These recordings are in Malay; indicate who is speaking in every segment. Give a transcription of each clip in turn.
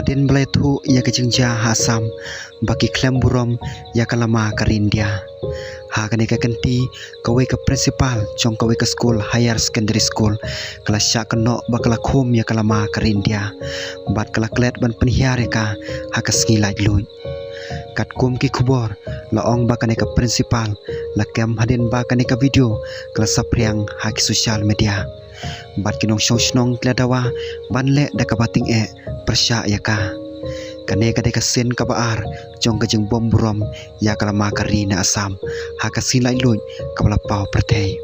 Speaker 1: hadin belai tu ia kejengja hasam bagi klem burom ia kalama karindia. Ha kani ka kenti kawai ke principal jong kawai ke school higher secondary school kelas syak keno bakala khum ia kalama karindia. Bat kala klet ban penhiar ka ha kasngilai luj. Kat kum ki khubor laong bakane ka principal la kem hadin bakane ka video kelas sapriang ha ki social media. Bat kinong sosnong kladawa banle da ka bating persya ya ka kane ka de ka sen ka baar jong ka jeng bom burom ya kalama karina asam ha ka silai luj ka bala pau pertei.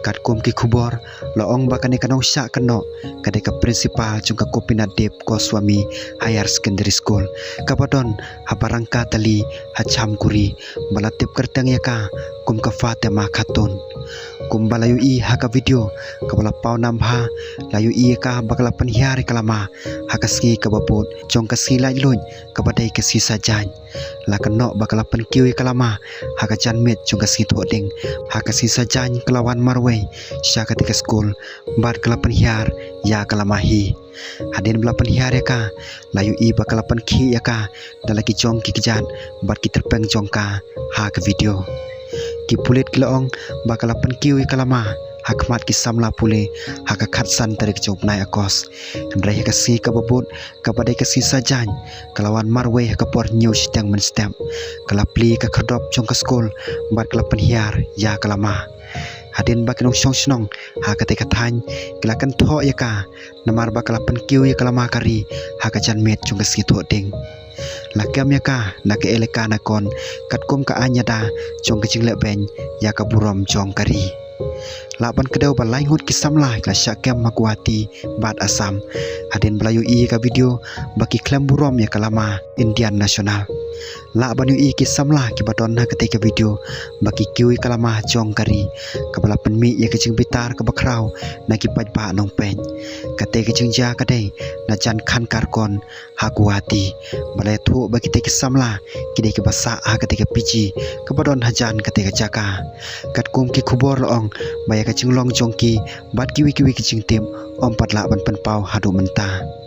Speaker 1: Kat kum ki khubor laong bakane kanong sya keno kade ka principal jong ka Kopina Dep Goswami higher secondary school kapadon ha barangka tali ha chamkuri balatip kertang ya ka kum ka Fatima Khatun kum balayu i ha ka video ka bala pau nambha layu i ka bakala penhiar kalama ha ka ski ka babut jong ka silai luj ka badai ka sisa jan la keno bakala penkiu kalama ha ka janmet jong ka ski thoding ha ka sisa jan kelawan marwe sya ketika school bar kala penhiar ya kalamahi hadin bela penhiar ya ka layu i bakala penkhi ya ka dalaki jong ki kejan bar ki terpeng jong ka ha ka video ki pulit kilaong bakala penkiu kalama hakmat ki samla pule haka khatsan tarik jop nai akos ndrai ka si ka babut ka badai ka si sajan kalawan marwe ka por news tang men stamp kala pli ka khadop jong ka school bar kala penhiar ya kalama hadin bakinong song ha ka te ka than kala kan tho ya ka namar bakala penkiu ya kalama kari ha ka janmet jong ka si tho ding lakam ya ka na ke eleka na kon kat kum ka anyada jong ka jingle ben ya ka burom jong kari laban kedau balai hut kisam lah kala syakem makuati bat asam hadin belayu i ka video baki klem burom ya kalama Indian nasional la banu i kisam lah ki badon na ketika video baki kiui kalama jong kari kabala penmi ya kecing bitar ke bakrau na ki pajba nong pen kate kecing ja kadai na jan khan karkon hakuati balai thu baki te kisam lah kidai ke basa ha ketika piji ke badon hajan ketika jaka kat kum ki khubor loong baya kecing long jong ki bat kiwi kecing tim om patla ban penpau hadu mentah.